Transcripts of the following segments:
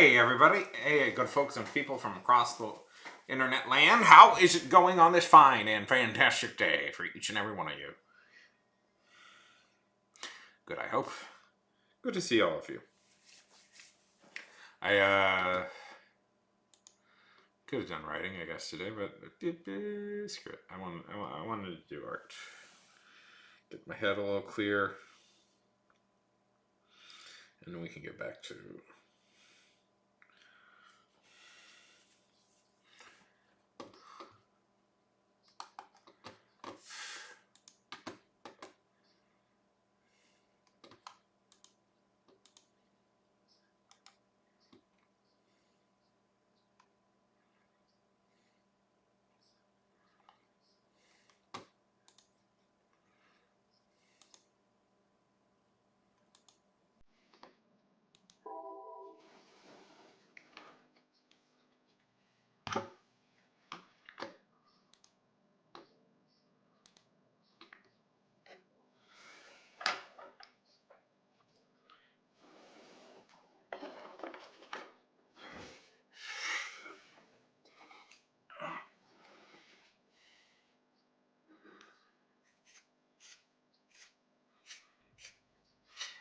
Hey, everybody. Hey, good folks and people from across the internet land. How is it going on this fine and fantastic day for each and every one of you? Good, I hope. Good to see all of you. I could have done writing, I guess, today, but screw it. I wanted to do art. Get my head a little clear, and then we can get back to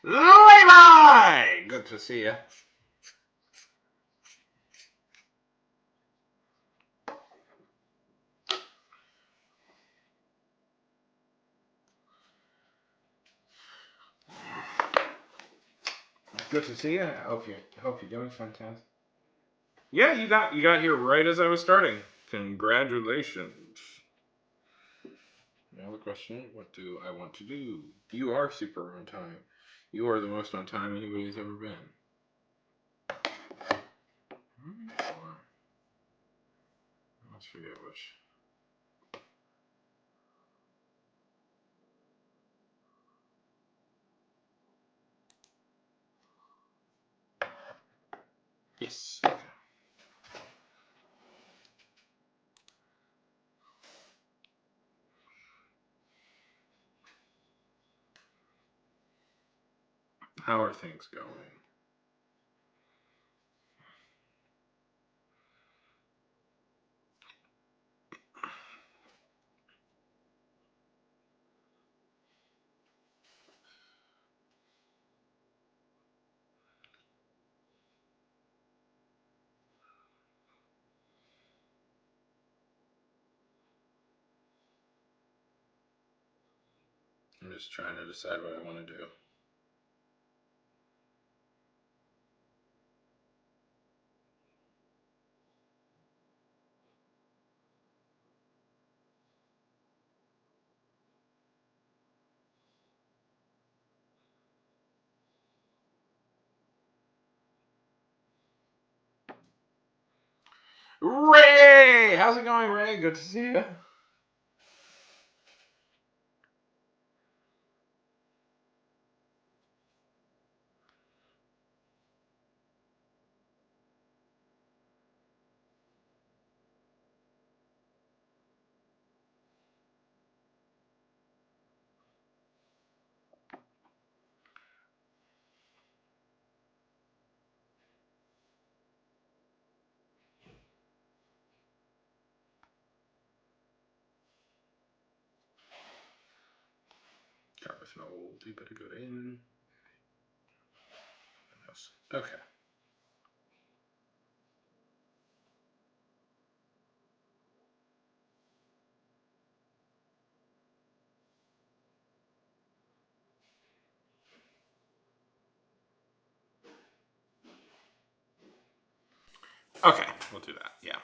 Levi! Good to see you. Good to see you. I hope you're doing fantastic. Yeah, you got here right as I was starting. Congratulations. Now the question, what do I want to do? You are super on time. You are the most on time anybody's ever been. Or, let's forget which. Yes. Okay. How are things going? I'm just trying to decide what I want to do. Ray! How's it going, Ray? Good to see you. Car with no old, you better go in. Okay. Okay, we'll do that. Yeah.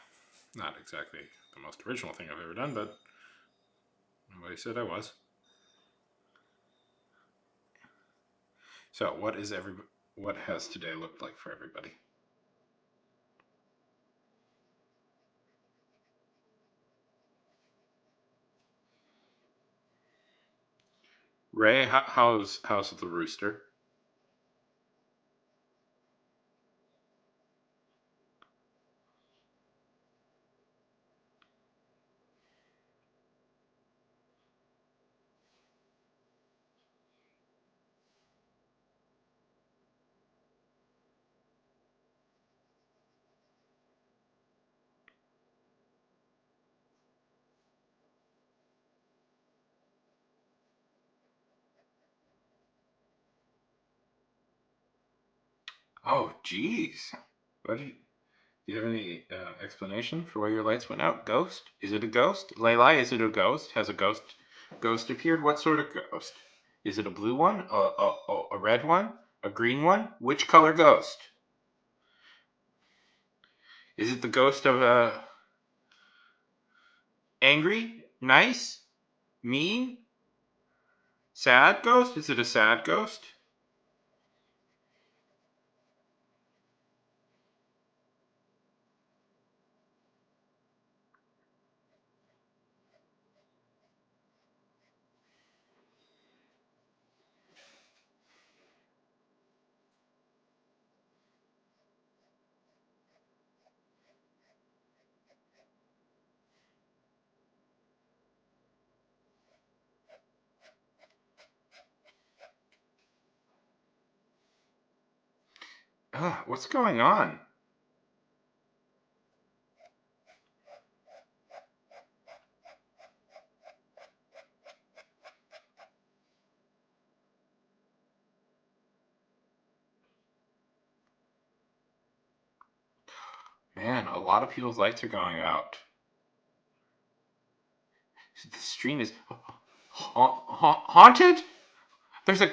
Not exactly the most original thing I've ever done, but nobody said I was. So, what has today looked like for everybody? Ray, how's the rooster? Oh, jeez. Do you have any explanation for why your lights went out? Ghost? Is it a ghost? Layla, is it a ghost? Has a ghost appeared? What sort of ghost? Is it a blue one? A red one? A green one? Which color ghost? Is it the ghost of a angry? Nice? Mean? Sad ghost? Is it a sad ghost? What's going on? Man, a lot of people's lights are going out. The stream is haunted? There's a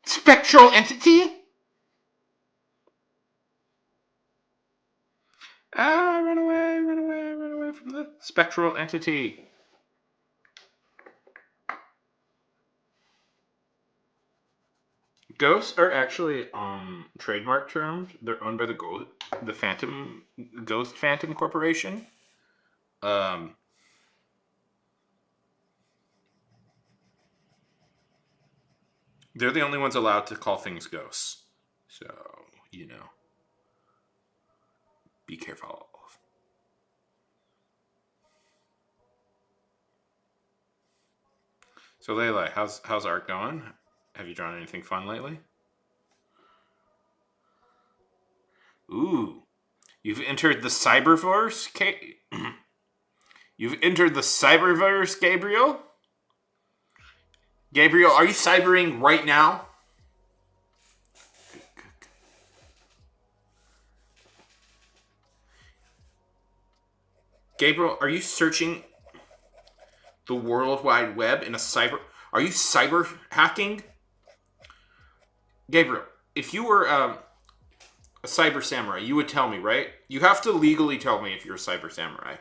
spectral entity? Ah, run away, run away, run away from the spectral entity. Ghosts are actually trademark terms. They're owned by the Phantom Ghost Phantom Corporation. Um, they're the only ones allowed to call things ghosts. So, you know, be careful. So Layla, how's art going? Have you drawn anything fun lately? Ooh, you've entered the cyberverse. You've entered the cyberverse, Gabriel. Gabriel, are you cybering right now? Gabriel, are you searching the World Wide Web in a cyber? Are you cyber hacking? Gabriel, if you were a cyber samurai, you would tell me, right? You have to legally tell me if you're a cyber samurai.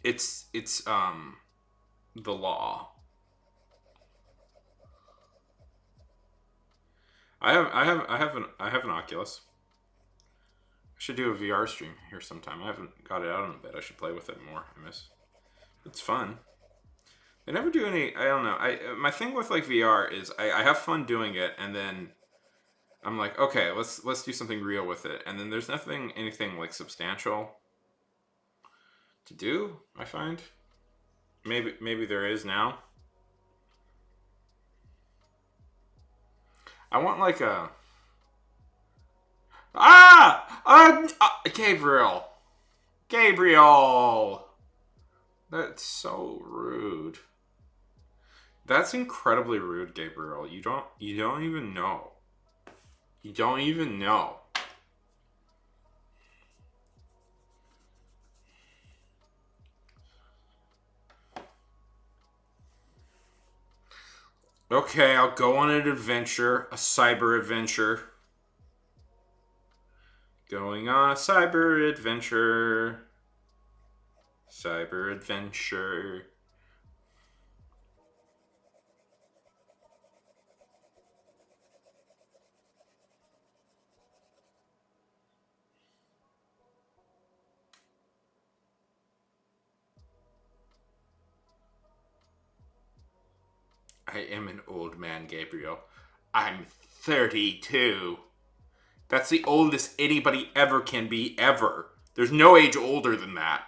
It's the law. I have an Oculus. I should do a VR stream here sometime. I haven't got it out in a bit. I should play with it more. It's fun. They never do any. I don't know. My thing with like VR is I have fun doing it, and then I'm like, okay, let's do something real with it, and then there's anything like substantial to do. I find maybe there is now. I want like a Gabriel. Gabriel. That's so rude. That's incredibly rude, Gabriel. You don't even know. You don't even know. Okay, I'll go on an adventure, a cyber adventure. Going on a cyber adventure. Cyber adventure. I am an old man, Gabriel. I'm 32. That's the oldest anybody ever can be, ever. There's no age older than that.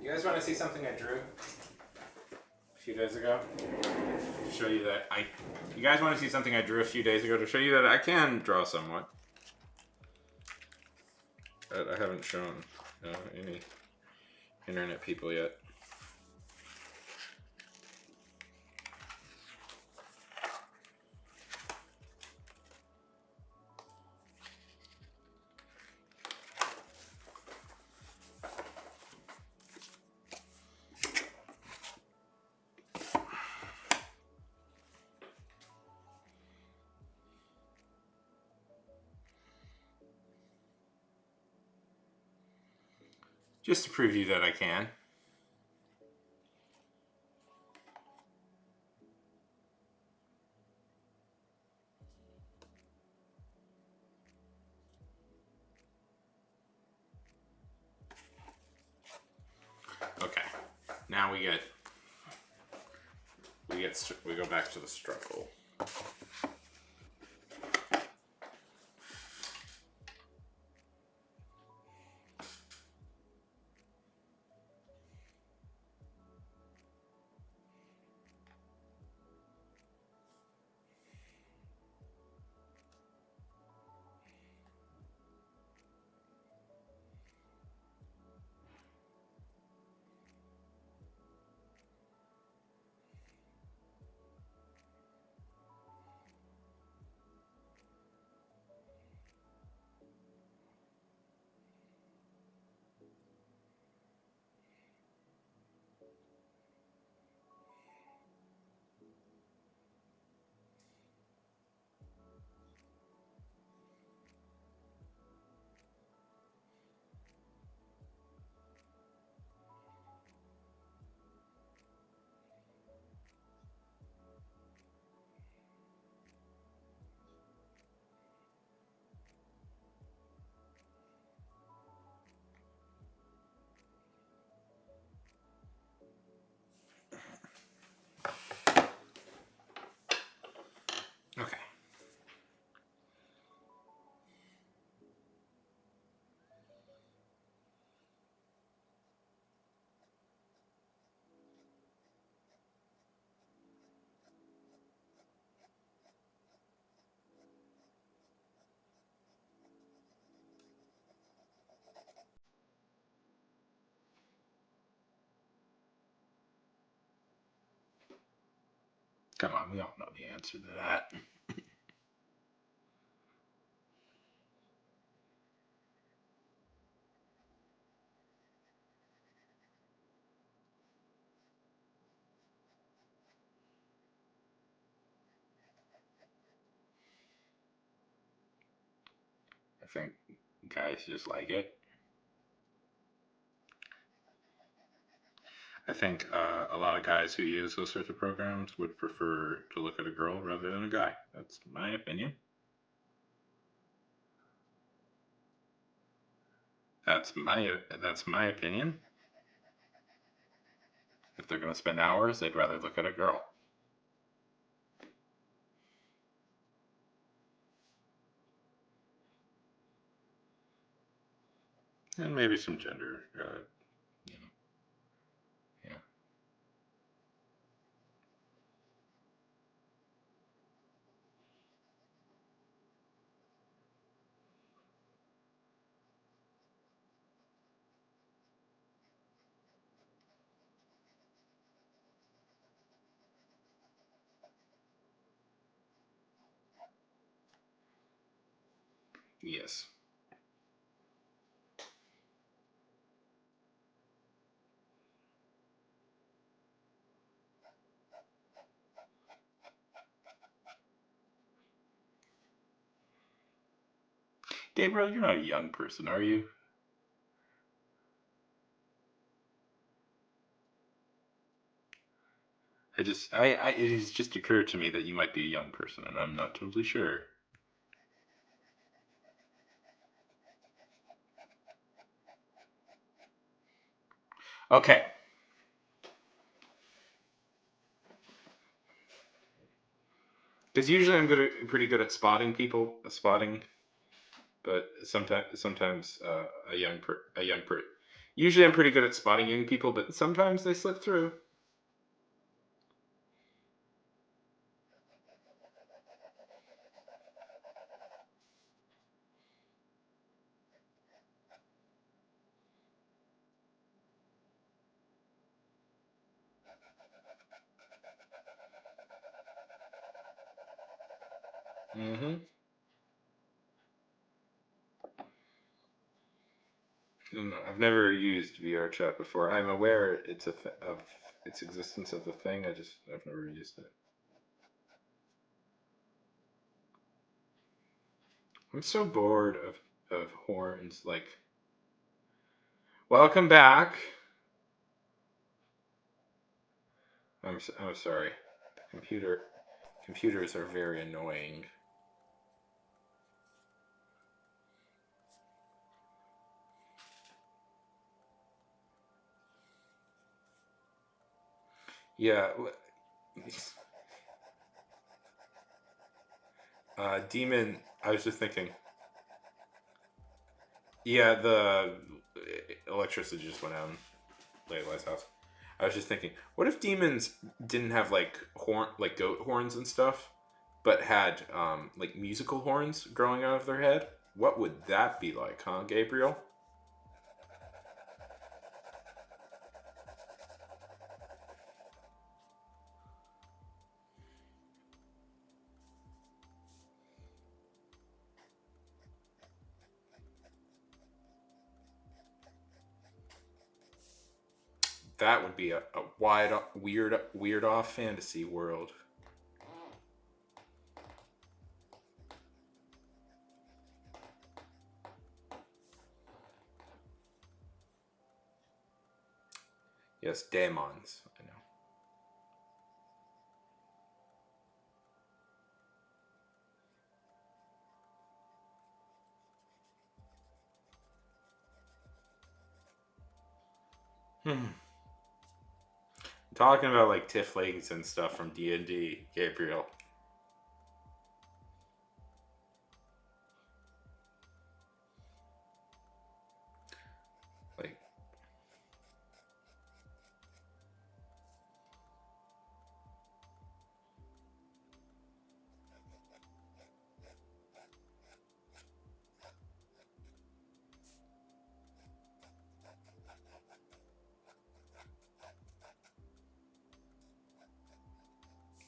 You guys want to see something I drew a few days ago? To show you that I. You guys want to see something I drew a few days ago to show you that I can draw somewhat. That I haven't shown any internet people yet. Just to prove you that I can. Okay, now we go back to the struggle. Okay. Come on, we all know the answer to that. I think guys just like it. I think a lot of guys who use those sorts of programs would prefer to look at a girl rather than a guy. That's my opinion. That's my opinion. If they're going to spend hours, they'd rather look at a girl. And maybe some gender, you know, yeah. Yes. Gabriel, you're not a young person, are you? It has just occurred to me that you might be a young person, and I'm not totally sure. Okay. Because usually pretty good at spotting people, but sometimes a young per, Usually I'm pretty good at spotting young people, but sometimes they slip through. Mm-hmm. I've never used VR chat before. I'm aware of its existence as a thing. I've never used it. I'm so bored of horns. Like, welcome back. I'm sorry. Computers are very annoying. Yeah. Demon. I was just thinking. Yeah, the electricity just went out in Layla's house. I was just thinking, what if demons didn't have like like goat horns and stuff, but had like musical horns growing out of their head? What would that be like, huh, Gabriel? That would be a weird off fantasy world. Yes, demons. I know. Hmm. Talking about like tieflings and stuff from D&D, Gabriel. Like,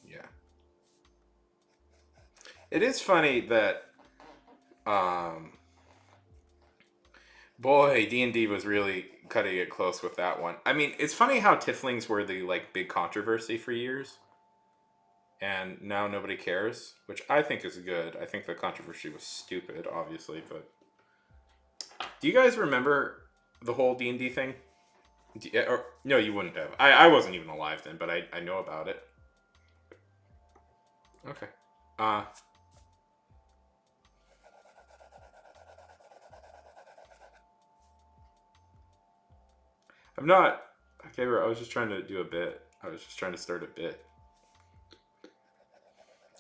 yeah. It is funny that um boy, D&D was really cutting it close with that one. I mean, it's funny how tieflings were the like big controversy for years and now nobody cares, which I think is good. I think the controversy was stupid, obviously, but do you guys remember the whole D&D thing? Or, no, you wouldn't have. I wasn't even alive then, but I know about it. Okay. Uh, I'm not. Okay, I was just trying to do a bit. I was just trying to start a bit.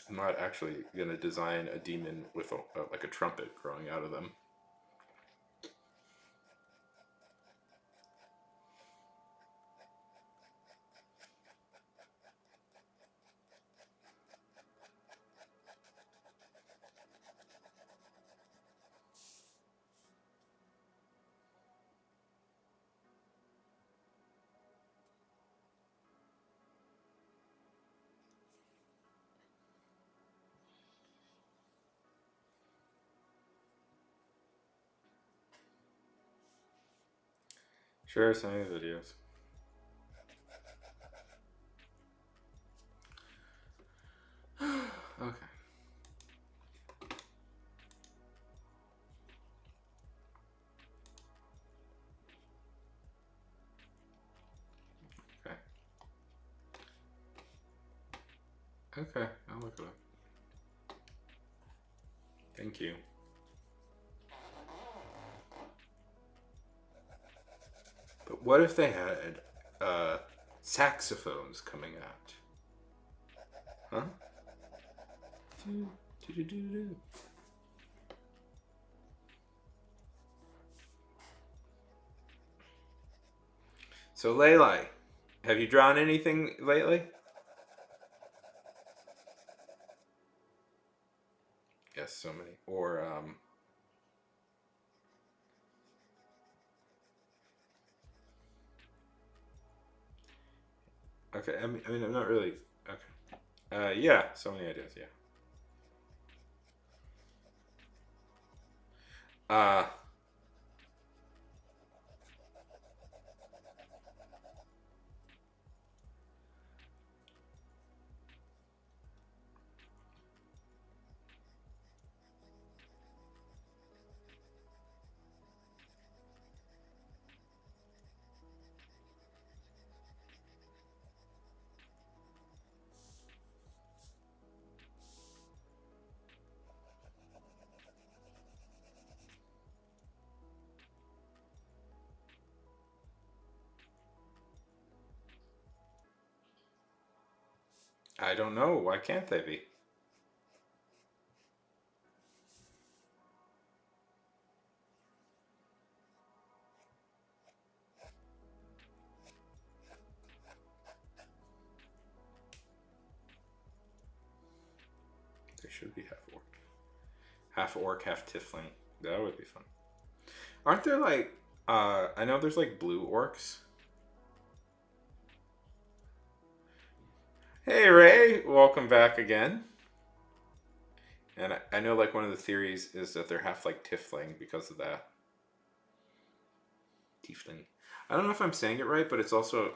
I'm not actually gonna design a demon with like a trumpet growing out of them. Sure, send me the videos. Okay. Okay. Okay. I'll look it up. Thank you. But what if they had saxophones coming out? Huh? Do, do, do, do, do. So Lele, have you drawn anything lately? Yes, so many. Or okay. I mean, I'm not really okay. Yeah, so many ideas. Yeah. Uh, I don't know. Why can't they be? They should be half orc, half tiefling. That would be fun. Aren't there like? I know there's like blue orcs. Hey Ray, welcome back again. And I know like one of the theories is that they're half like tiefling because of that. Tiefling. I don't know if I'm saying it right, but it's also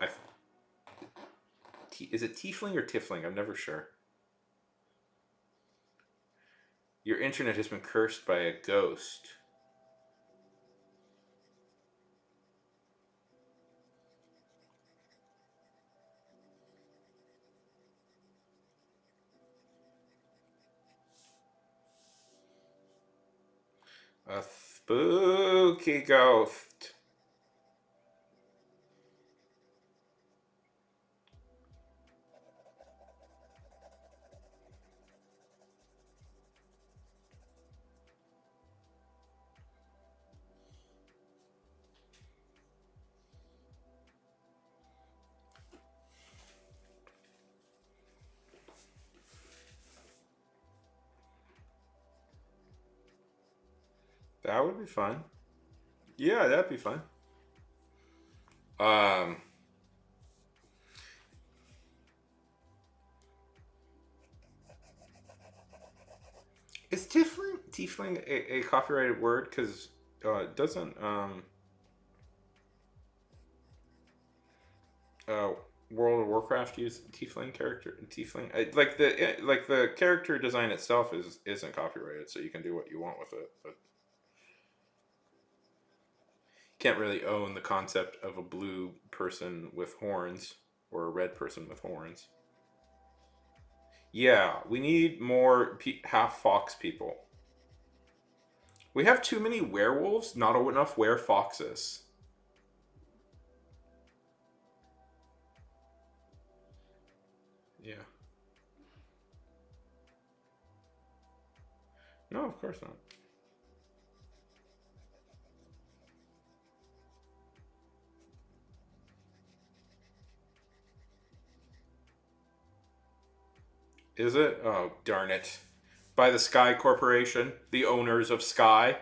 is it tiefling or tiefling? I'm never sure. Your internet has been cursed by a ghost. A spooky ghost. That would be fun. Yeah, that'd be fun. Um, is tiefling a copyrighted word? Because it doesn't uh World of Warcraft use tiefling. Like the character design itself isn't copyrighted, so you can do what you want with it, but can't really own the concept of a blue person with horns or a red person with horns. Yeah, we need more half fox people. We have too many werewolves, not enough were foxes. Yeah. No, of course not. Is it? Oh, darn it. By the Sky Corporation, the owners of Sky.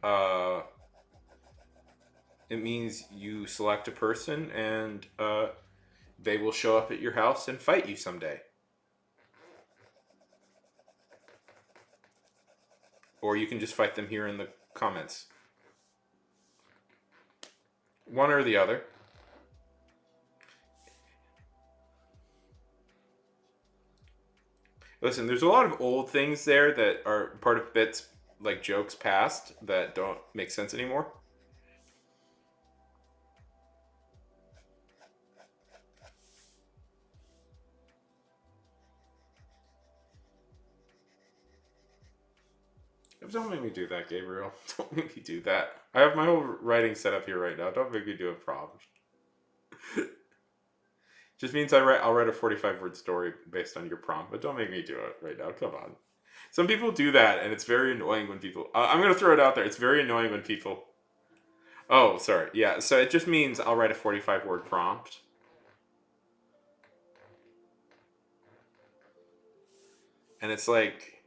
Uh, it means you select a person and they will show up at your house and fight you someday. Or you can just fight them here in the comments. One or the other. Listen, there's a lot of old things there that are part of bits like jokes past that don't make sense anymore. Don't make me do that, Gabriel. Don't make me do that. I have my whole writing set up here right now. Don't make me do a prompt. Just means I'll write a 45-word story based on your prompt, but don't make me do it right now. Come on. Some people do that, and it's very annoying when people. I'm gonna throw it out there. It's very annoying when people. Oh, sorry. Yeah, so it just means I'll write a 45 word prompt. And it's like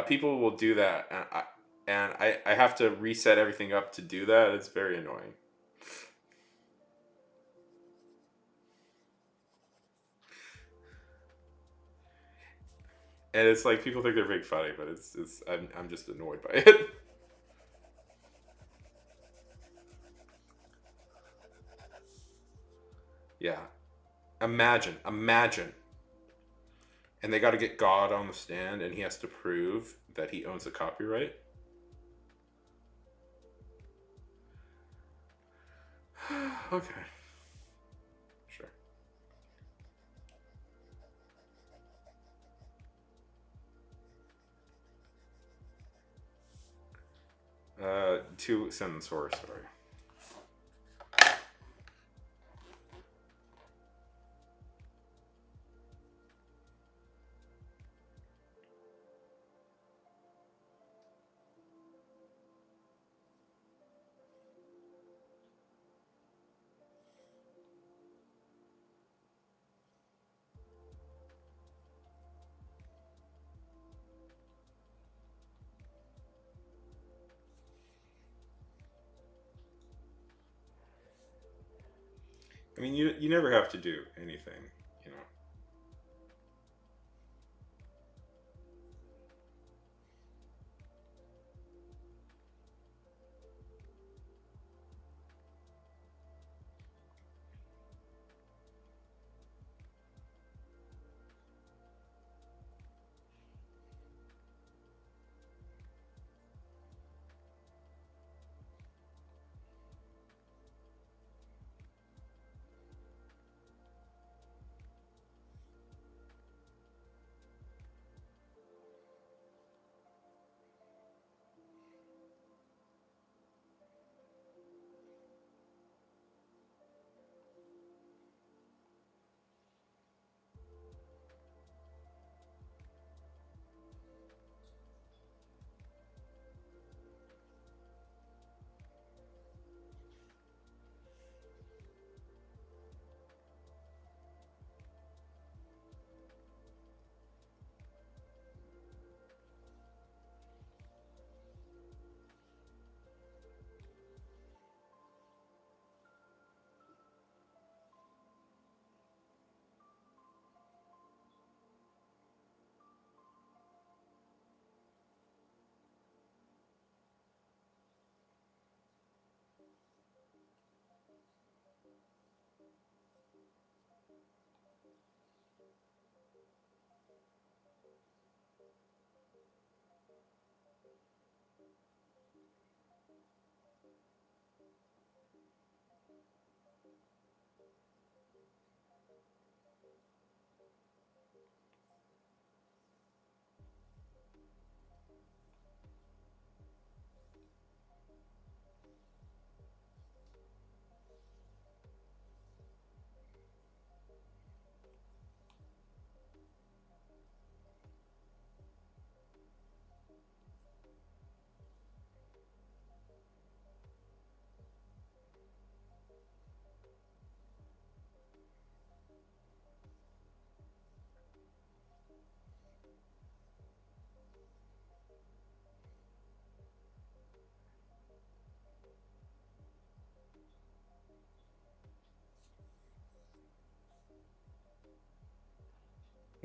people will do that, and I have to reset everything up to do that. It's very annoying. And it's like people think they're being funny, but it's I'm just annoyed by it. Yeah. Imagine. And they got to get God on the stand, and he has to prove that he owns the copyright. Okay, sure. Two sentence horror story. I mean, you never have to do anything, you know.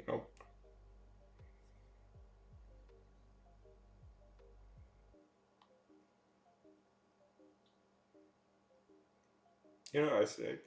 Nope. You know, I say,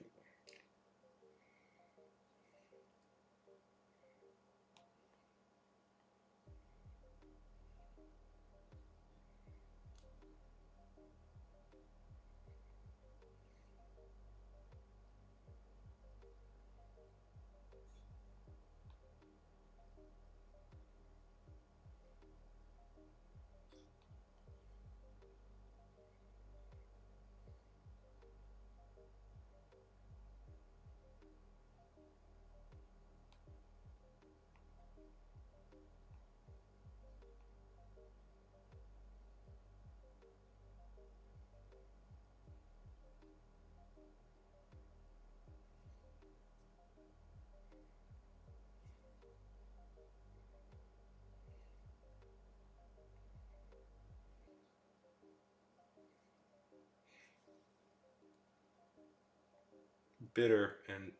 bitter and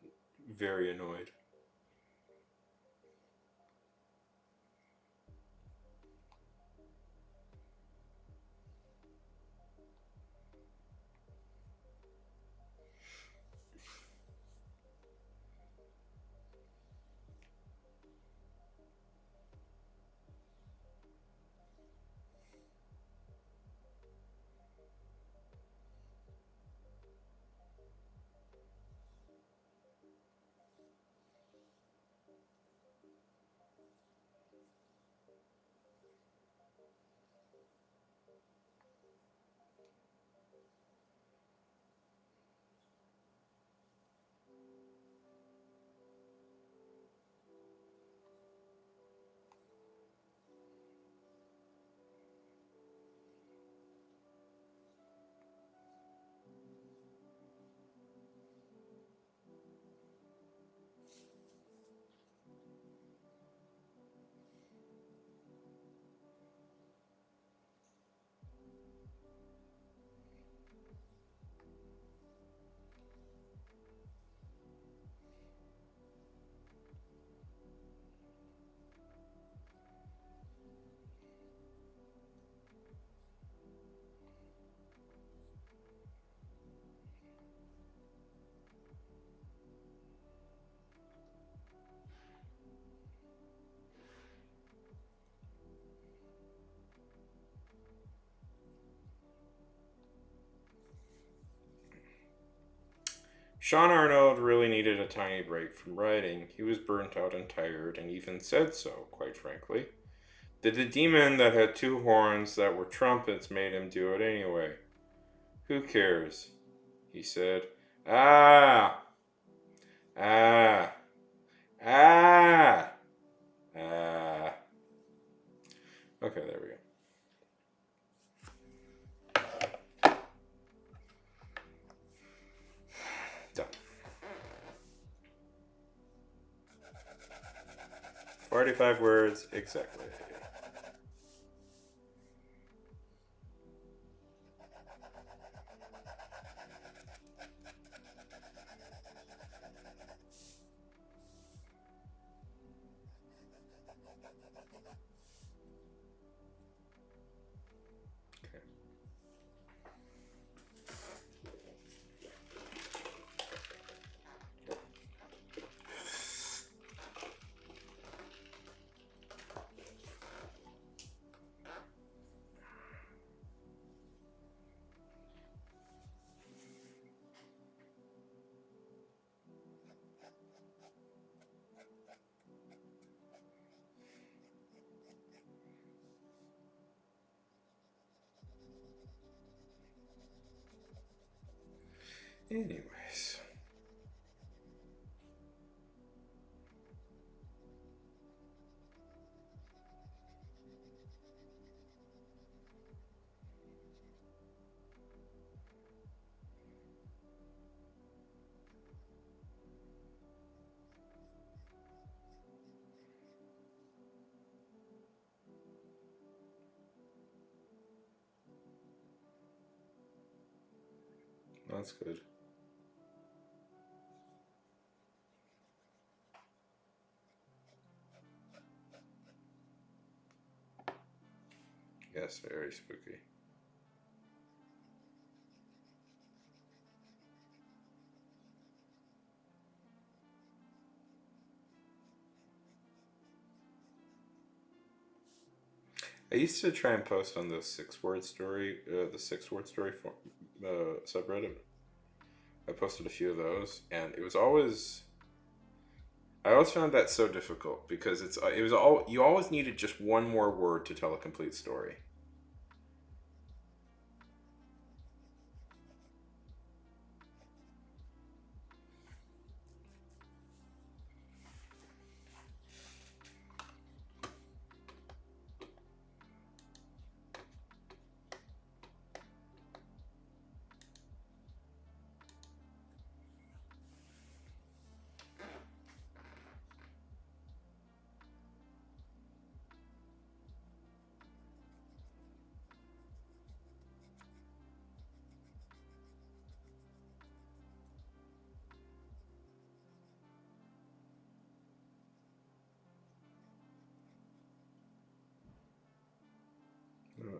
very annoyed. Sean Arnold really needed a tiny break from writing. He was burnt out and tired, and even said so, quite frankly. The demon that had two horns that were trumpets made him do it anyway. Who cares? He said. Ah! Ah! Ah! Ah! Okay, there we go. Done. 45 words, exactly. Okay. Anyways. That's good. Yes, very spooky. I used to try and post on the 6 word story, subreddit. I posted a few of those, and it was always. I always found that so difficult because it was all you always needed just one more word to tell a complete story.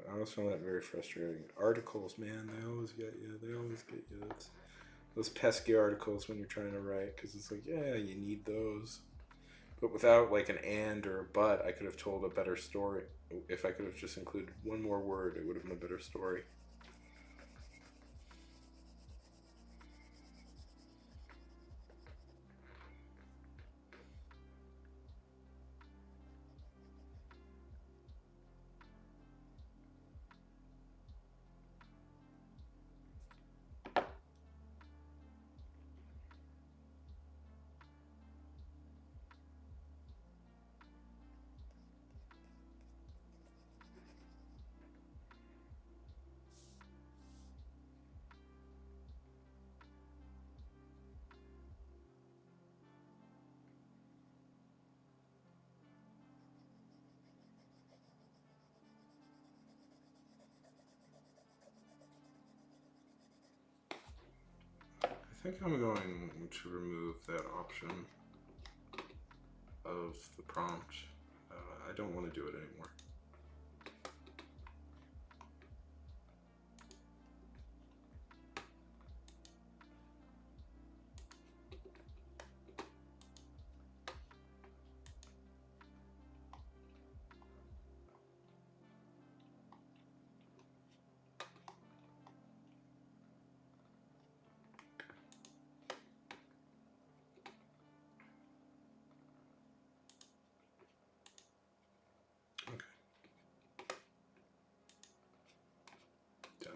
I always find that very frustrating. Articles, man, they always get you. They always get you. It's those pesky articles when you're trying to write, because it's like, yeah, you need those. But without like an and or a but, I could have told a better story. If I could have just included one more word, it would have been a better story. I think I'm going to remove that option of the prompt. I don't want to do it anymore. Okay. Done.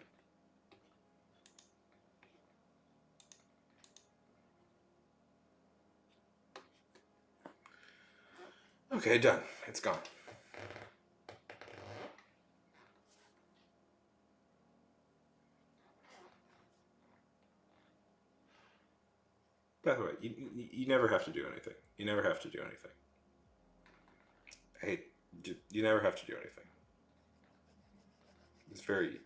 Okay, done. It's gone. By the way, you never have to do anything. You never have to do anything. Hey, you never have to do anything. It's very.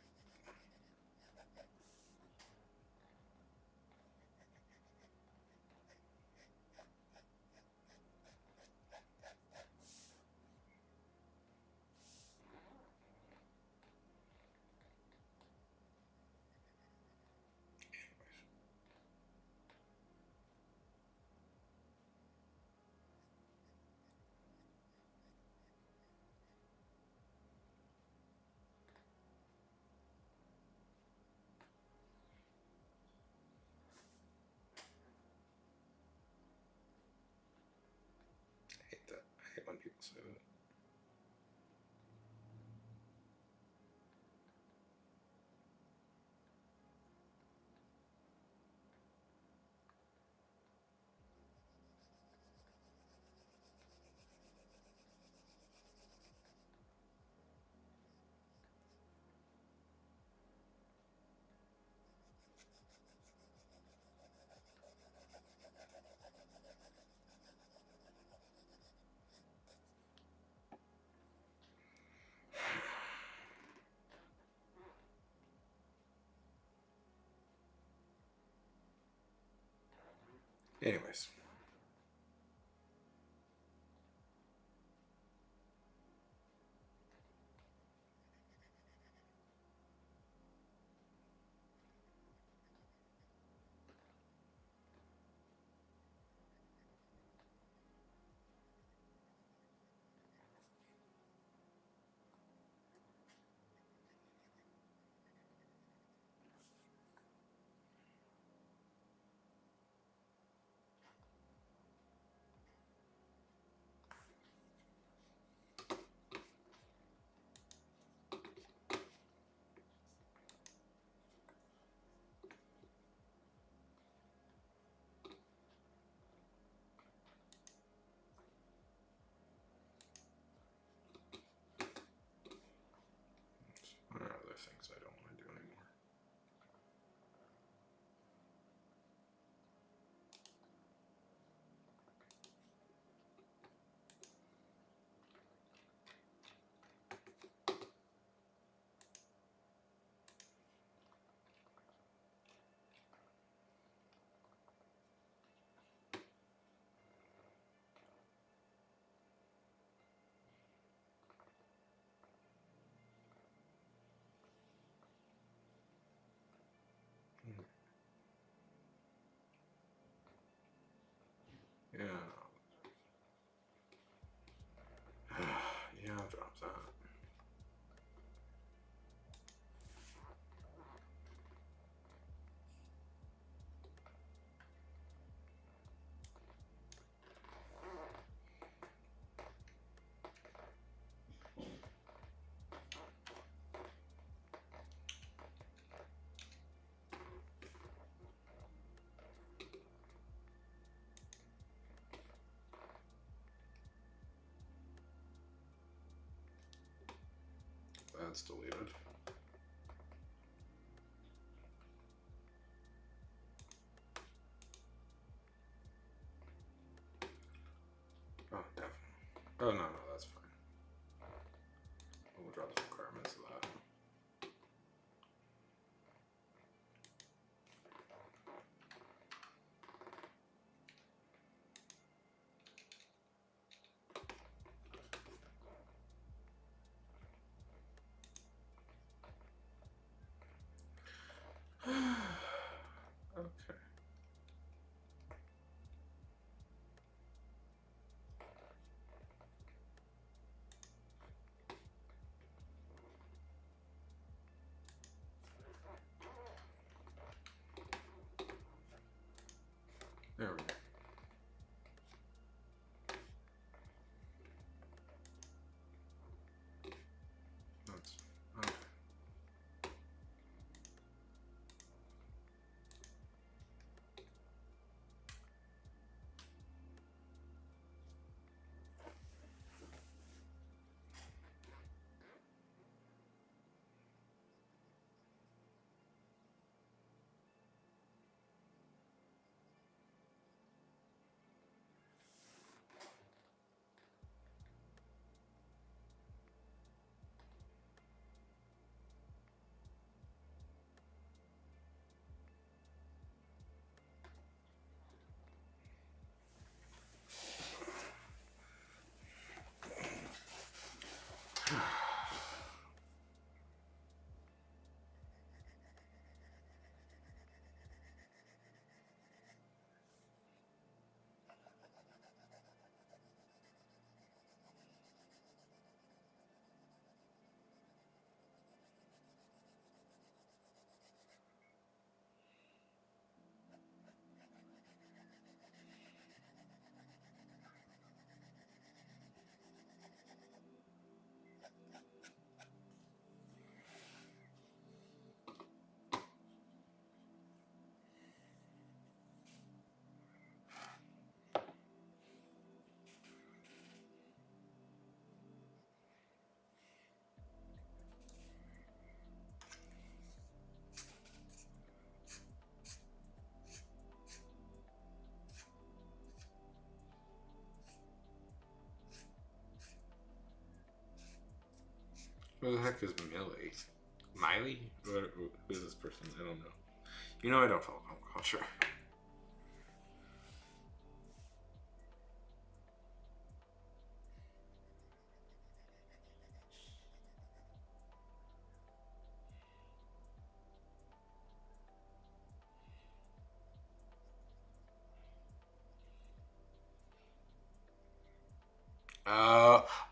I hate that. I hate when people say that. Anyways. Yeah. Yeah, I'll drop that. That's deleted. Oh, definitely. Oh, no, that's fine. We'll drop the requirements of that. Okay. There we go. That's okay. Who the heck is Millie? Miley? Who is this person? I don't know. You know I don't follow pop culture.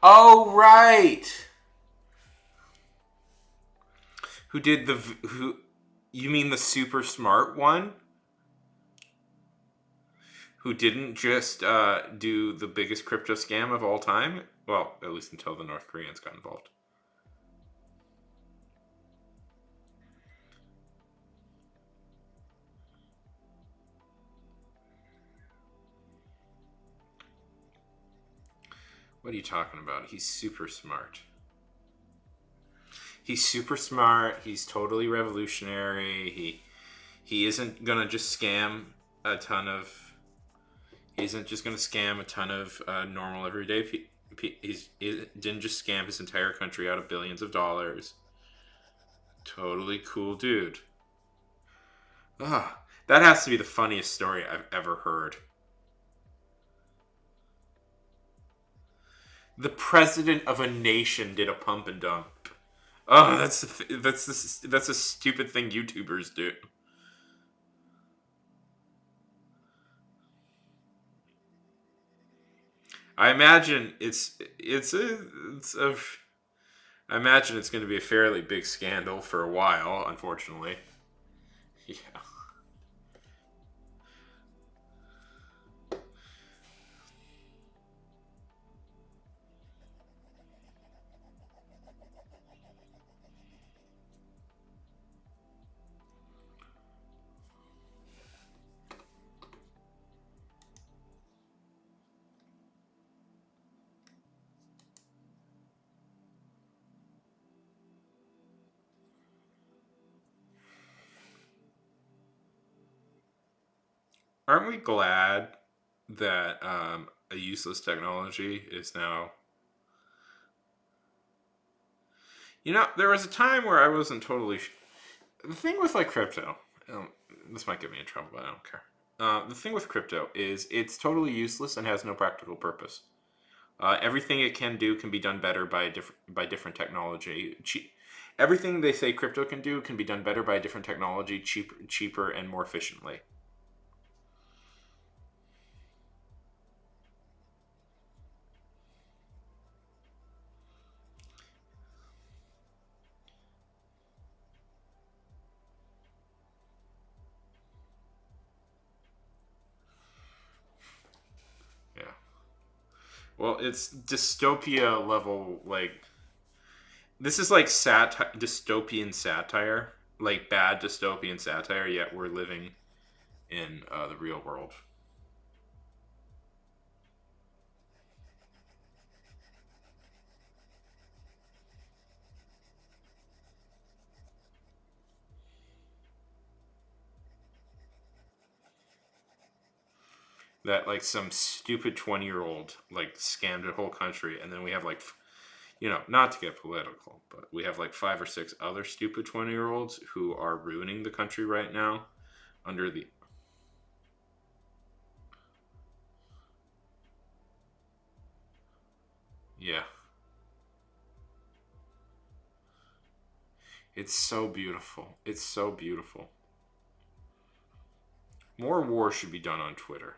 Oh right. Who did the who? You mean the super smart one? Who didn't just do the biggest crypto scam of all time? Well, at least until the North Koreans got involved. What are you talking about? He's super smart. He's super smart. He's totally revolutionary. He isn't gonna just scam a ton of. He isn't just gonna scam a ton of normal everyday people. He didn't just scam his entire country out of billions of dollars. Totally cool dude. Ah, that has to be the funniest story I've ever heard. The president of a nation did a pump and dump. Oh, that's a stupid thing YouTubers do. I imagine it's a I imagine it's going to be a fairly big scandal for a while, unfortunately. Yeah. Aren't we glad that a useless technology is now? There was a time where I wasn't totally. The thing with like crypto, um, this might get me in trouble, but I don't care. The thing with crypto is it's totally useless and has no practical purpose. Everything it can do can be done better by different technology. Everything they say crypto can be done better by a different technology, cheaper and more efficiently. Yeah. Well, it's dystopia level. Like this is like dystopian satire, like bad dystopian satire. Yet we're living in the real world. That like some stupid 20-year-old like scammed a whole country, and then we have like not to get political, but we have like five or six other stupid 20-year-olds who are ruining the country right now under the. Yeah, it's so beautiful. It's so beautiful. More war should be done on Twitter.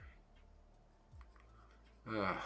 Ugh.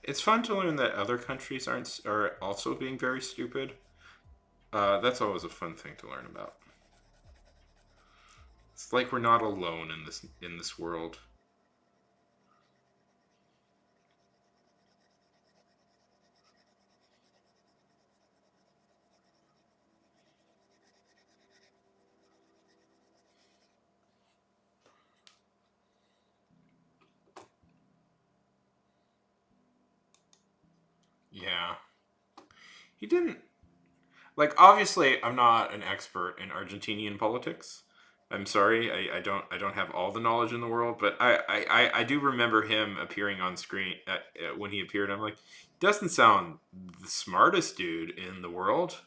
It's fun to learn that other countries are also being very stupid. That's always a fun thing to learn about. It's like we're not alone in this world. Yeah, he didn't. Like obviously I'm not an expert in Argentinian politics. I'm sorry, I don't have all the knowledge in the world, but I do remember him appearing on screen when he appeared. I'm like, doesn't sound the smartest dude in the world.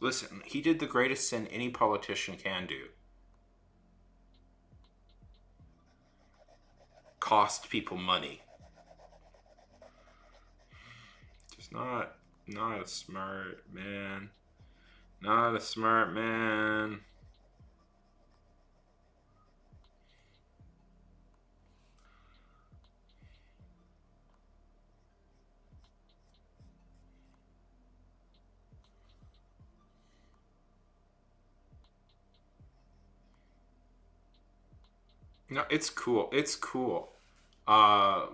Listen, he did the greatest sin any politician can do. Cost people money. Just not a smart man. Not a smart man. No, it's cool. It's cool. Uh,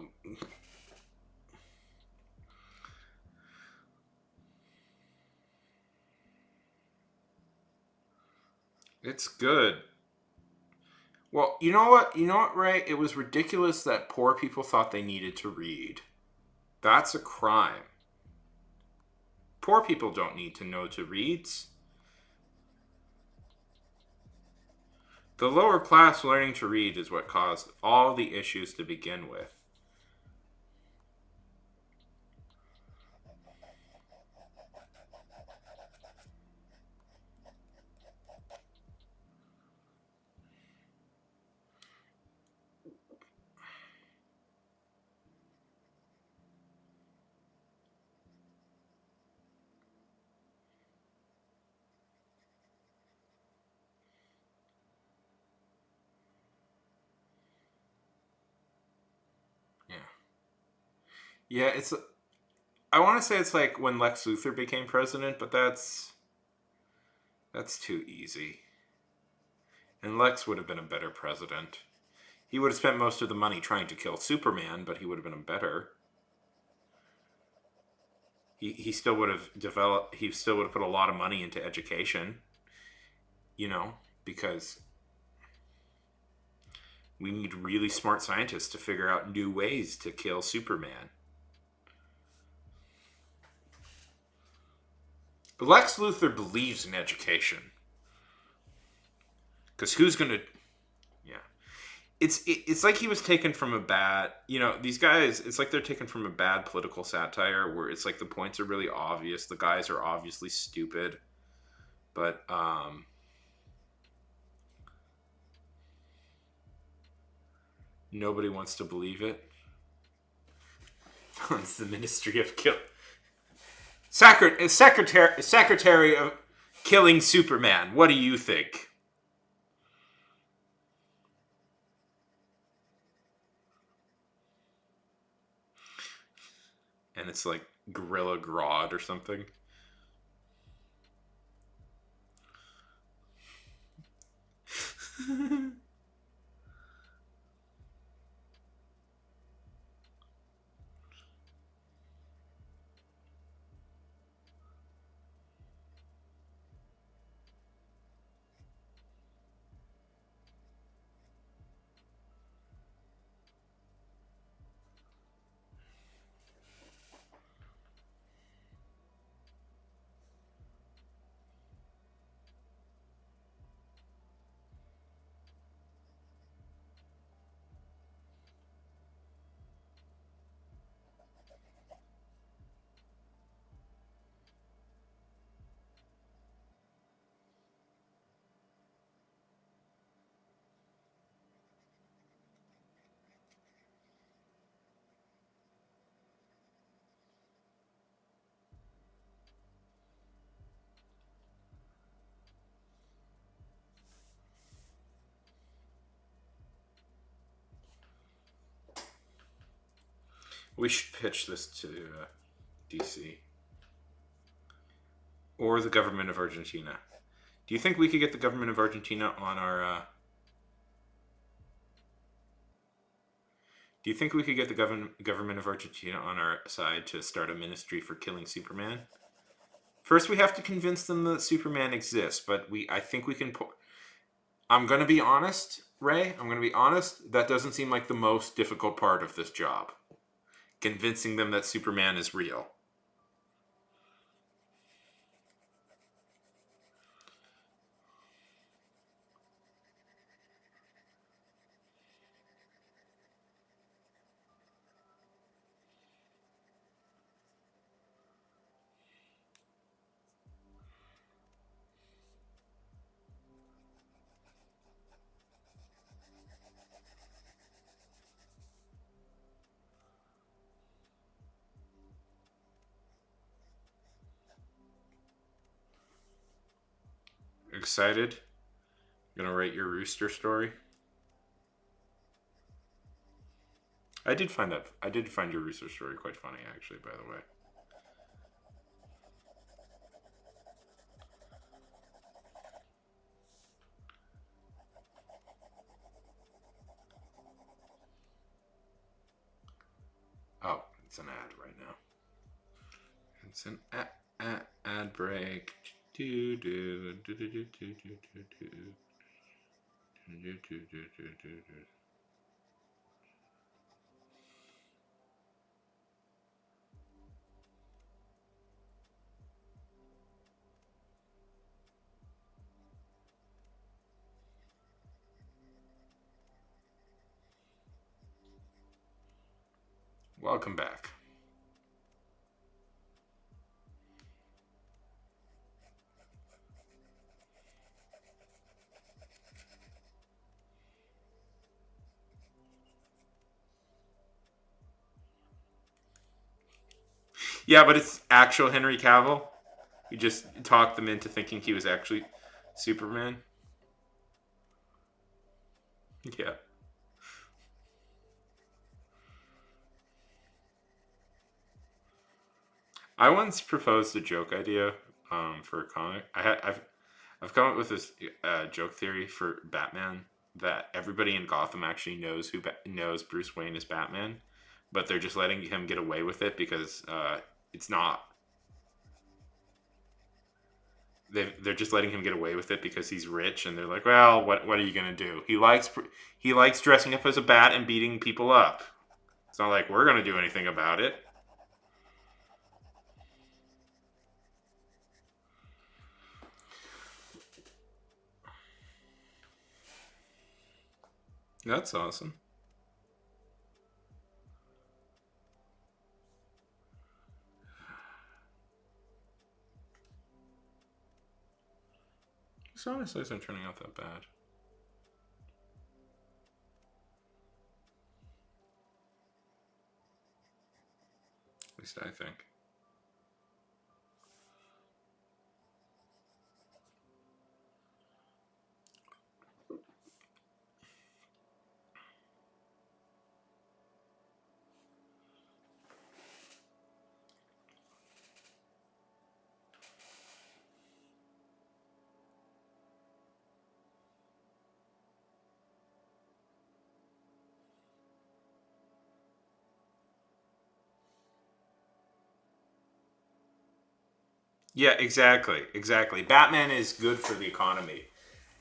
it's good. Well, you know what? You know what, Ray? It was ridiculous that poor people thought they needed to read. That's a crime. Poor people don't need to know to read. The lower class learning to read is what caused all the issues to begin with. Yeah. Yeah, it's I want to say it's like when Lex Luthor became president, but that's too easy. And Lex would have been a better president. He would have spent most of the money trying to kill Superman, but he would have been a better. He still would have developed. He still would have put a lot of money into education. You know, because we need really smart scientists to figure out new ways to kill Superman. Lex Luthor believes in education. Because who's going to. Yeah. It's like he was taken from a bad. You know, these guys, it's like they're taken from a bad political satire where it's like the points are really obvious. The guys are obviously stupid. But, nobody wants to believe it. It's the Ministry of Kill. Secretary of Killing Superman. What do you think? And it's like Gorilla Grodd or something. We should pitch this to DC or the government of Argentina. Do you think we could get the government of Argentina on our? Do you think we could get the government of Argentina on our side to start a ministry for killing Superman? First, we have to convince them that Superman exists, but I think we can. I'm going to be honest, Ray. I'm going to be honest. That doesn't seem like the most difficult part of this job. Convincing them that Superman is real. excited? Gonna write your rooster story? I did find your rooster story quite funny, actually. By the way. Oh, it's an ad right now. It's an ad break. Do do do do do do do do do. Welcome back. Yeah, but it's actual Henry Cavill. You just talked them into thinking he was actually Superman. Yeah. I once proposed a joke idea for a comic. I've come up with this joke theory for Batman that everybody in Gotham actually knows knows Bruce Wayne is Batman, but they're just letting him get away with it because it's not. They're just letting him get away with it because he's rich, and they're like, well, what are you gonna do? He likes dressing up as a bat and beating people up. It's not like we're gonna do anything about it. That's awesome. This honestly isn't turning out that bad. At least I think. Yeah, exactly. Exactly. Batman is good for the economy.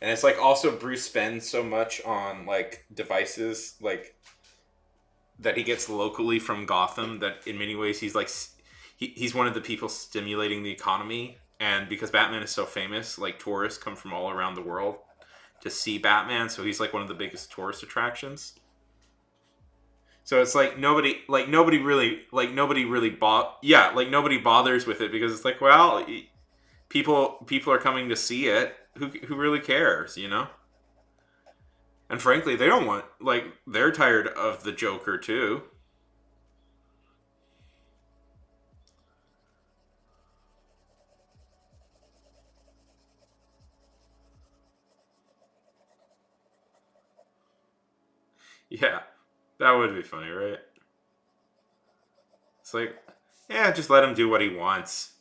And it's like also Bruce spends so much on like devices like that he gets locally from Gotham that in many ways he's like he's one of the people stimulating the economy, and because Batman is so famous, like tourists come from all around the world to see Batman, so he's like one of the biggest tourist attractions. So it's like nobody really yeah, like nobody bothers with it because it's like, well, people are coming to see it. Who really cares, you know? And frankly, they don't want like they're tired of the Joker too. Yeah, that would be funny, right? It's like, yeah, just let him do what he wants.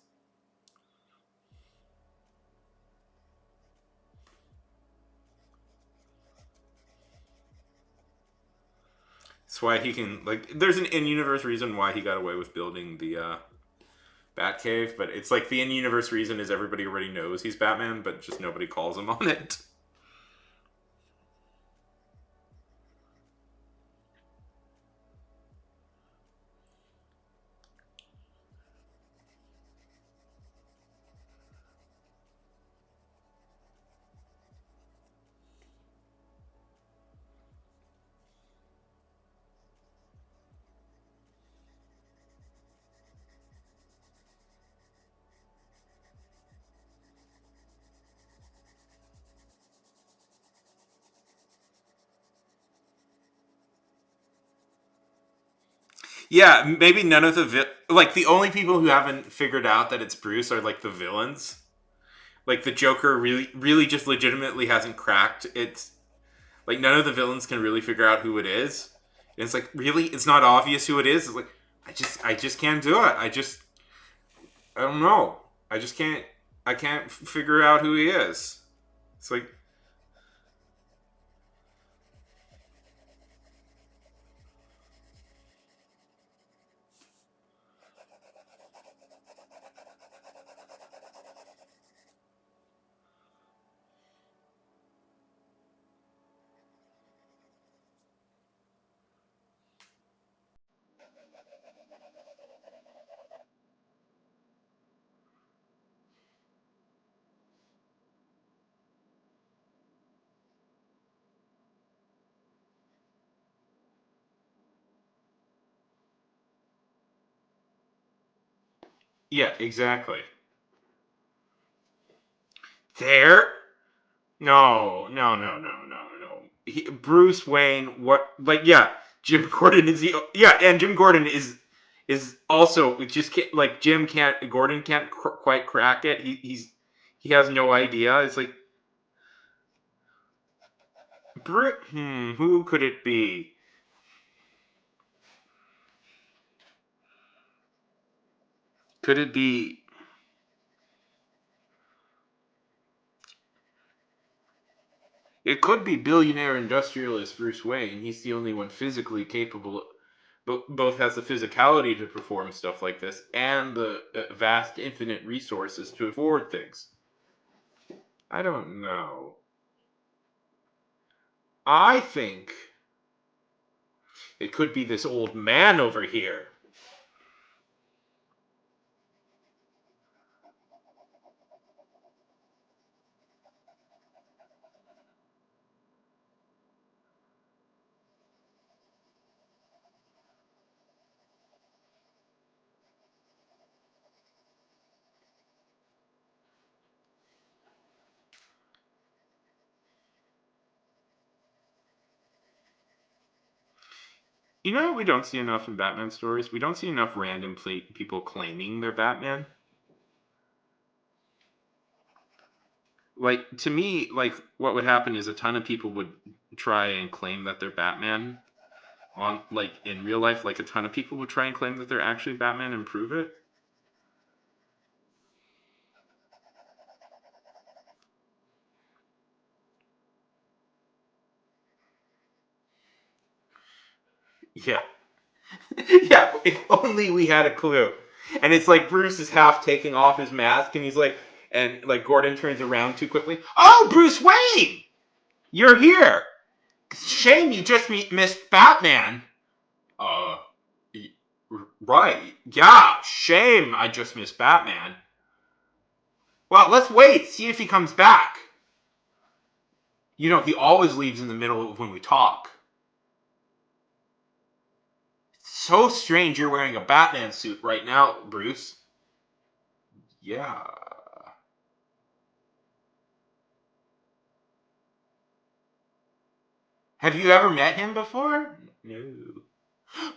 That's why he can like. There's an in-universe reason why he got away with building the Batcave, but it's like the in-universe reason is everybody already knows he's Batman, but just nobody calls him on it. Yeah, maybe none of the like the only people who haven't figured out that it's Bruce are like the villains. Like the Joker really just legitimately hasn't cracked. It's like none of the villains can really figure out who it is. And it's like really, it's not obvious who it is. It's like I just can't do it. I don't know. I just can't. I can't figure out who he is. It's like yeah, exactly. There? No, no, no, no, no, no. Bruce Wayne, what? Like, yeah, Jim Gordon is the yeah, and Jim Gordon is also just can't, like Jim can't Gordon can't quite crack it. He has no idea. It's like who could it be? Could it be? It could be billionaire industrialist Bruce Wayne. He's the only one physically capable, both has the physicality to perform stuff like this and the vast, infinite resources to afford things. I don't know. I think it could be this old man over here. You know, we don't see enough in Batman stories. We don't see enough random people claiming they're Batman. Like to me, like what would happen is a ton of people would try and claim that they're Batman on like in real life. Like a ton of people would try and claim that they're actually Batman and prove it. Yeah, yeah. If only we had a clue. And it's like Bruce is half taking off his mask, and he's like, and like Gordon turns around too quickly. Oh, Bruce Wayne, you're here. Shame you just missed Batman. Uh, right. Yeah, shame I just missed Batman. Well, let's wait, see if he comes back. You know, he always leaves in the middle of when we talk. So strange you're wearing a Batman suit right now, Bruce. Yeah. Have you ever met him before? No.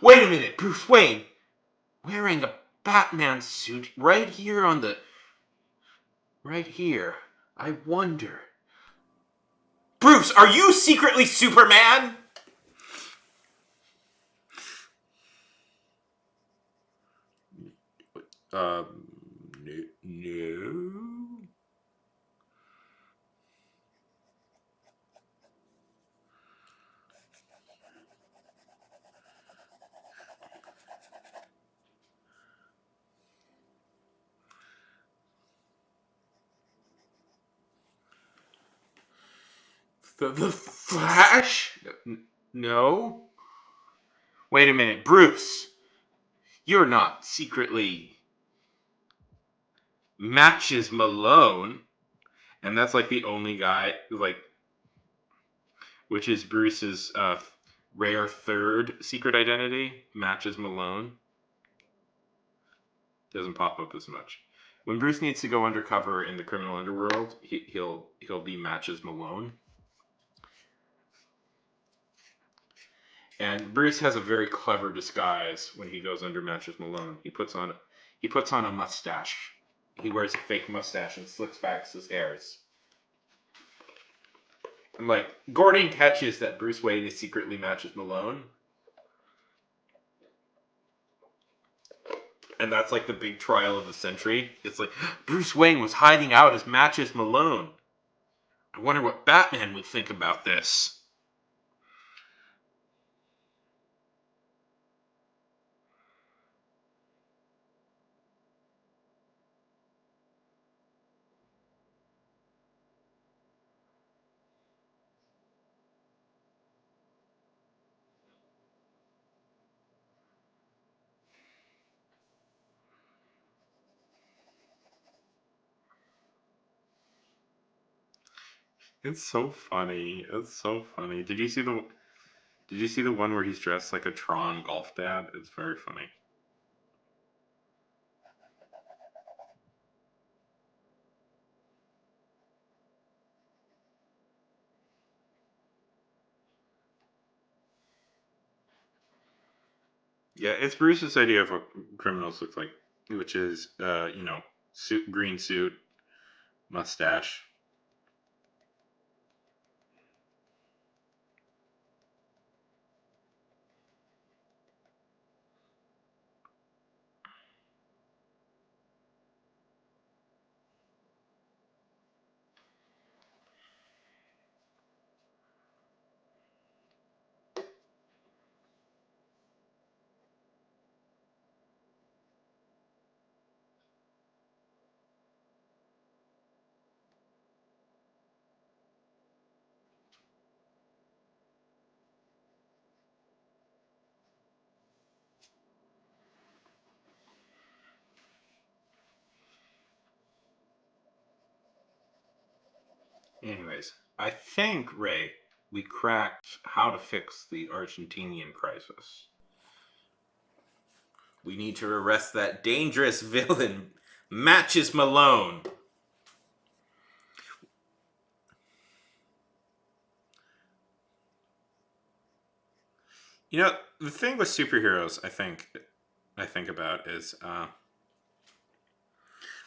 Wait a minute, Bruce Wayne. Wearing a Batman suit right here on the. Right here. I wonder. Bruce, are you secretly Superman? No. The Flash? No. Wait a minute, Bruce. You're not secretly Matches Malone, and that's like the only guy like, which is Bruce's rare third secret identity. Matches Malone doesn't pop up as much. When Bruce needs to go undercover in the criminal underworld, he'll be Matches Malone. And Bruce has a very clever disguise when he goes under Matches Malone. He puts on a mustache. he wears a fake mustache and slicks back his hairs. And like Gordon catches that Bruce Wayne is secretly matches Malone. And that's like the big trial of the century. It's like Bruce Wayne was hiding out as Matches Malone. I wonder what Batman would think about this. It's so funny. It's so funny. Did you see the one where he's dressed like a Tron golf dad? It's very funny. Yeah, it's Bruce's idea of what criminals look like, which is, green suit, mustache. Anyways, I think, Ray, we cracked how to fix the Argentinian crisis. We need to arrest that dangerous villain, Matches Malone. You know, the thing with superheroes, I think about is,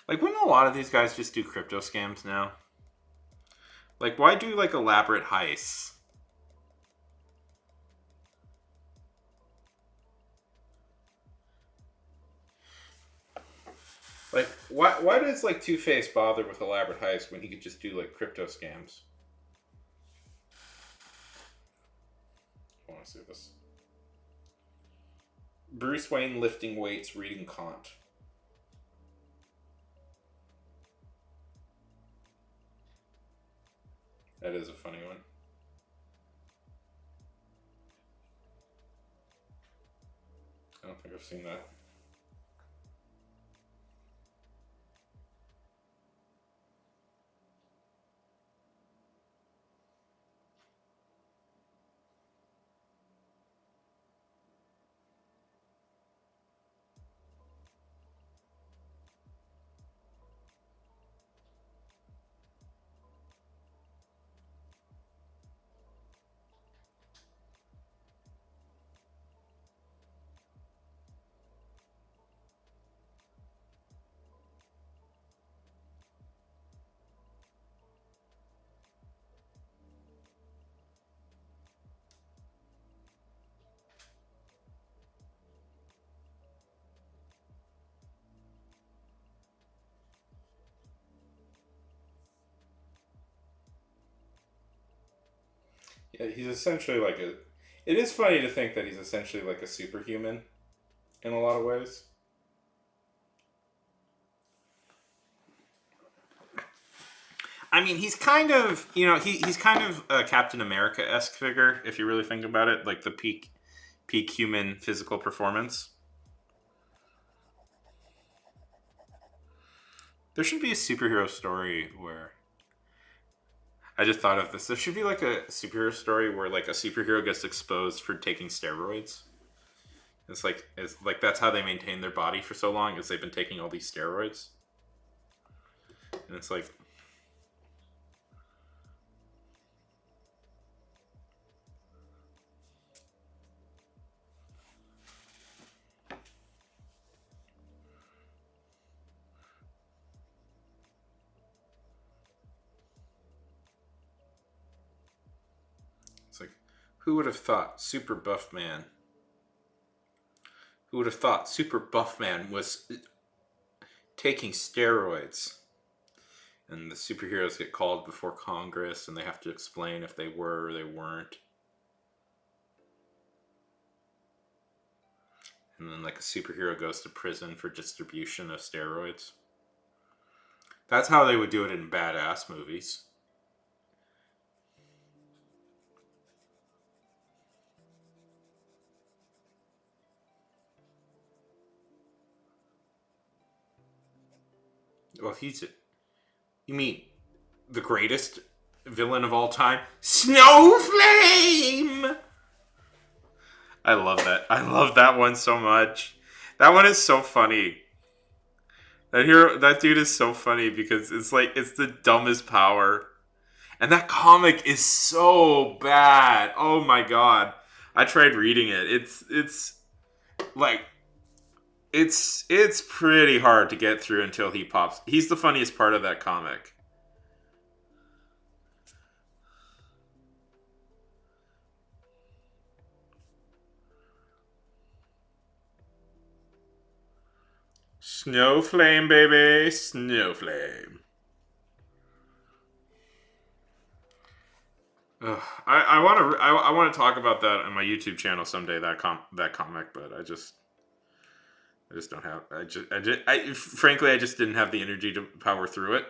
like, wouldn't a lot of these guys just do crypto scams now? Like, why do like elaborate heists? Like, why does like Two Face bother with elaborate heists when he could just do like crypto scams? I want to see this. Bruce Wayne lifting weights, reading Kant. That is a funny one. I don't think I've seen that. Yeah, he's essentially like a. It is funny to think that he's essentially like a superhuman in a lot of ways. I mean, he's kind of, he's kind of a Captain America esque figure if you really think about it, like the peak human physical performance. There should be a superhero story where I just thought of this. There should be like a superhero story where like a superhero gets exposed for taking steroids. It's like that's how they maintain their body for so long is they've been taking all these steroids. And it's like Who would have thought Super Buff Man? Who would have thought Super Buff Man was taking steroids? And the superheroes get called before Congress and they have to explain if they were or they weren't. And then, like, a superhero goes to prison for distribution of steroids. That's how they would do it in badass movies. Well, he's it. You mean the greatest villain of all time? Snowflame! I love that. I love that one so much. That one is so funny. That dude is so funny because it's like it's the dumbest power. And that comic is so bad. Oh my god. I tried reading it. It's like it's pretty hard to get through until he pops. He's the funniest part of that comic. Snowflame, baby, Snowflame. I want to I want to talk about that on my YouTube channel someday. That comic, but I just don't have. Frankly, I just didn't have the energy to power through it.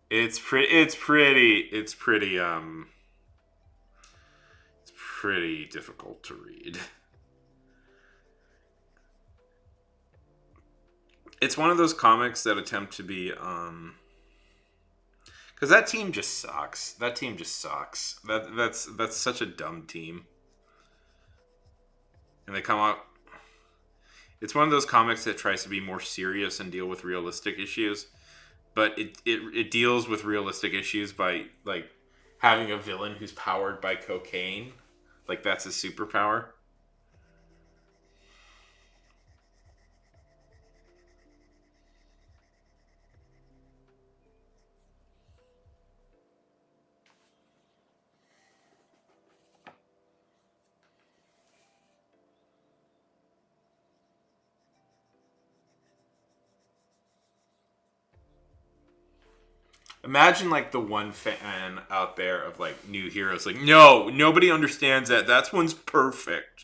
It's pretty difficult to read. It's one of those comics that attempt to be because that team just sucks. That team just sucks. That's such a dumb team. And they come out. It's one of those comics that tries to be more serious and deal with realistic issues, but it deals with realistic issues by, like, having a villain who's powered by cocaine, like that's his superpower. Imagine, like, the one fan out there of, like, new heroes, like, no, nobody understands that. That's one's perfect.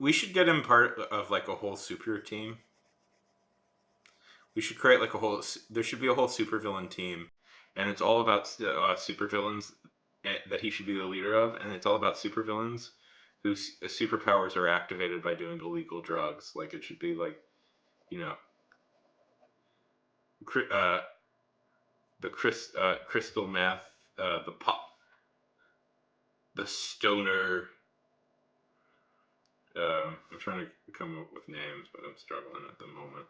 We should get him part of, like, a whole super team. We should create, like, a whole. There should be a whole supervillain team, and it's all about supervillains that he should be the leader of, and it's all about supervillains whose superpowers are activated by doing illegal drugs. Like, it should be like, you know, uh, the crystal meth, the pop, the stoner. I'm trying to come up with names, but I'm struggling at the moment.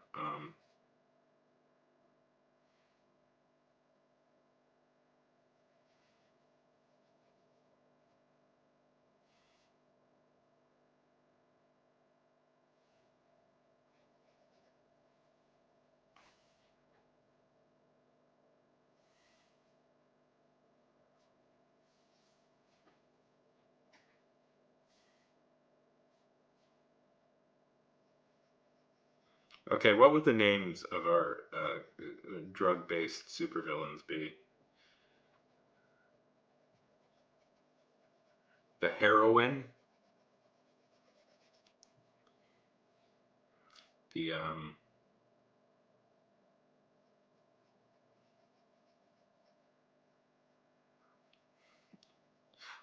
Okay, what would the names of our drug-based supervillains be? The heroine, the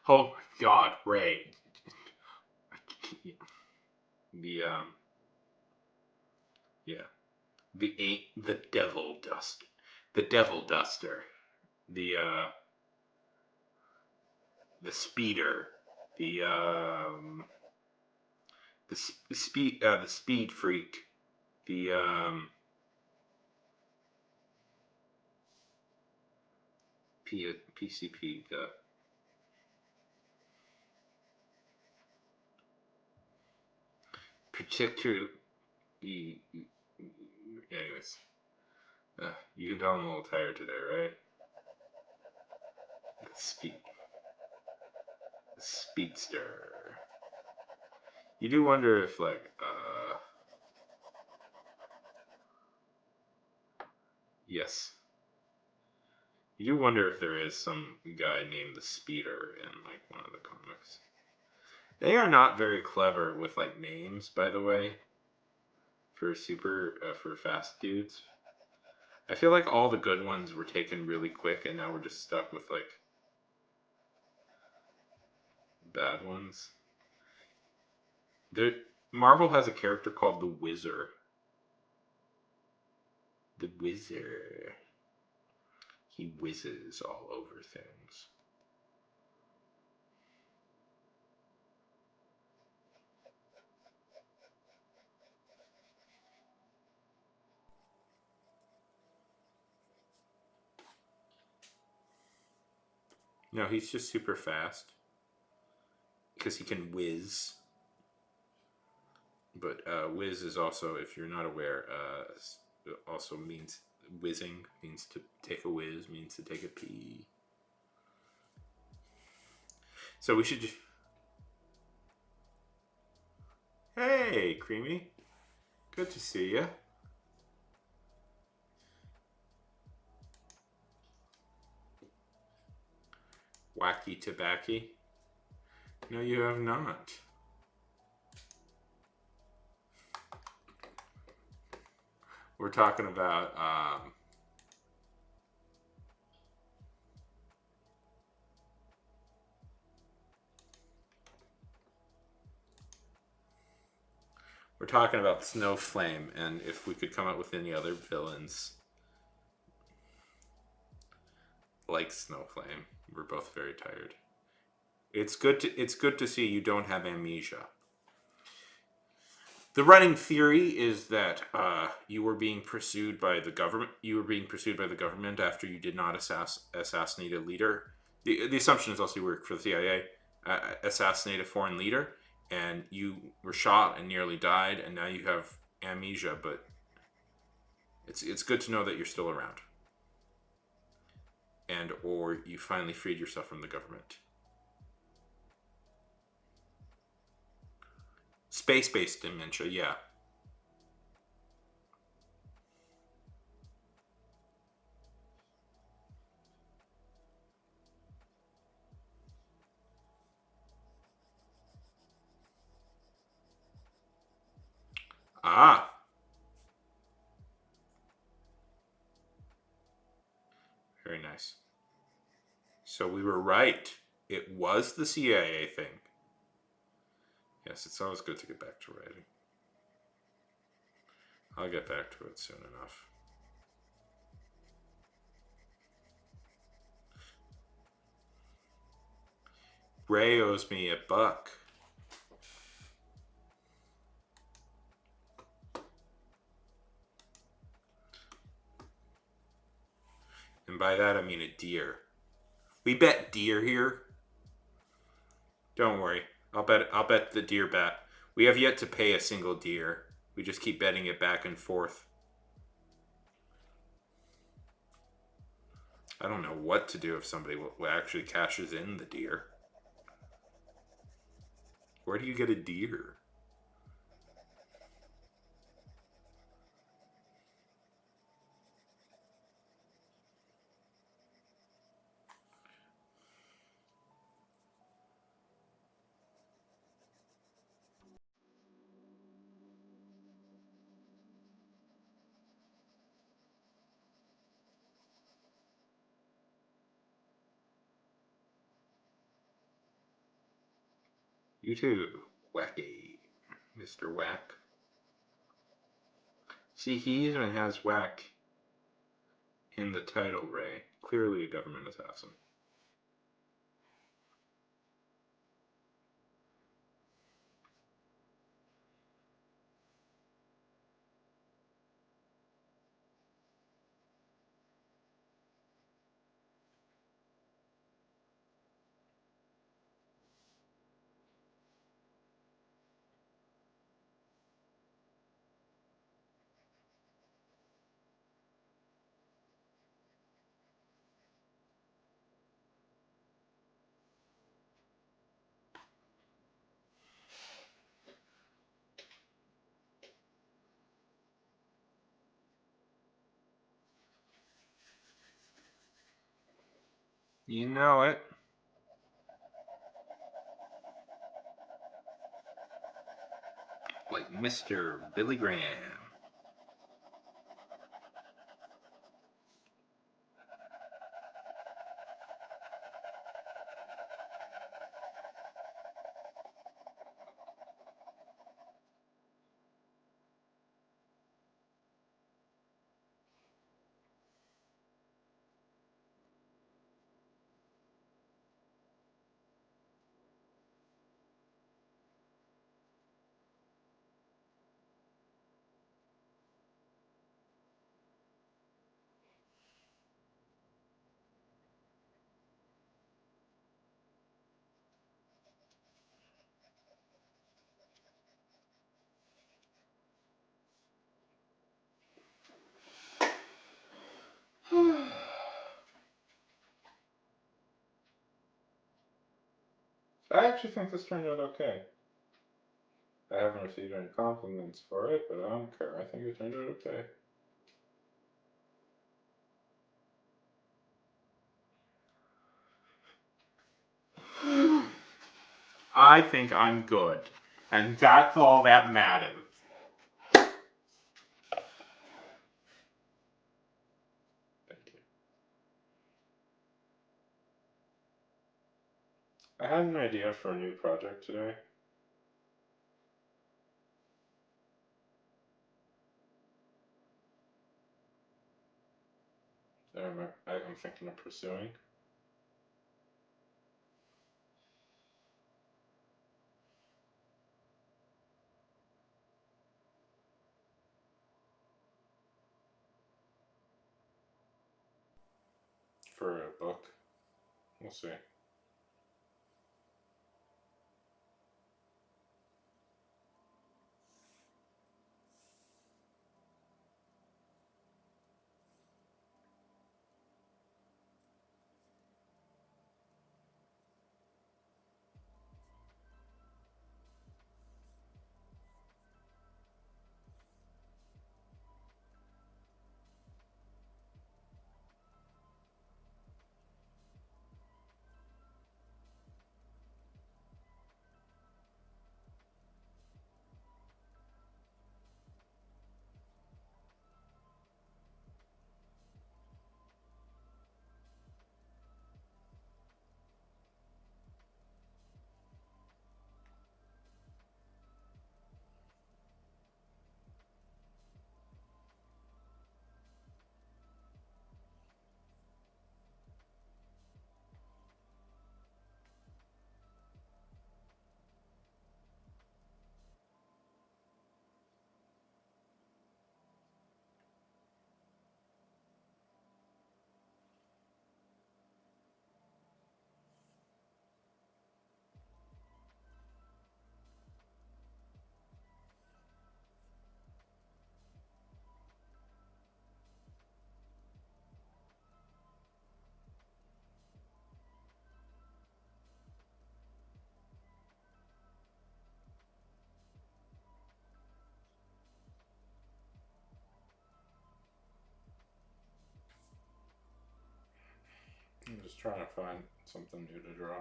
oh God, Ray, the yeah, the devil duster, the devil duster, the the speeder, the the speed freak, the PCP, the particular. Anyways, you can tell I'm a little tired today, right? The speedster. You do wonder if, like, yes. You do wonder if there is some guy named the Speeder in, like, one of the comics. They are not very clever with, like, names, by the way, for fast dudes. I feel like all the good ones were taken really quick, and now we're just stuck with, like, bad ones. There, Marvel has a character called the Whizzer. The Whizzer. He whizzes all over things. No, he's just super fast because he can whiz. But whiz is also, if you're not aware, also means whizzing, means to take a whiz, means to take a pee. So we should just. Hey, Creamy. Good to see you. Wacky tobacco. No, you have not. We're talking about Snowflame, and if we could come up with any other villains like Snowflame. We're both very tired. It's good to see you don't have amnesia. The running theory is that you were being pursued by the government. You were being pursued by the government after you did not assassinate a leader. The assumption is also you work for the CIA, assassinate a foreign leader, and you were shot and nearly died, and now you have amnesia. But it's good to know that you're still around, and or you finally freed yourself from the government. Space-based dementia, yeah. Ah, very nice. So we were right. It was the CIA thing. Yes, it's always good to get back to writing. I'll get back to it soon enough. Ray owes me $1. And by that I mean a deer. We bet deer here. Don't worry. I'll bet the deer bet. We have yet to pay a single deer. We just keep betting it back and forth. I don't know what to do if somebody actually cashes in the deer. Where do you get a deer? You too, Wacky, Mr. Whack. See, he even has Whack in the title, Ray. Clearly a government assassin. You know it. Like Mr. Billy Graham. I actually think this turned out okay. I haven't received any compliments for it, but I don't care. I think it turned out okay. I think I'm good. And that's all that matters. Thank you. I had an idea for a new project today. That I'm thinking of pursuing. For a book. We'll see. I'm just trying to find something new to draw.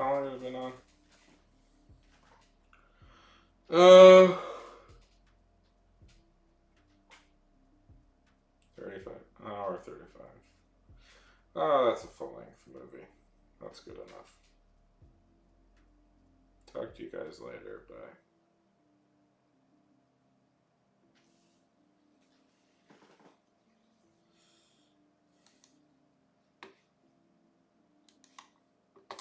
How long have we been on? 35. Hour 35. Oh, that's a full-length movie. That's good enough. Talk to you guys later. Bye.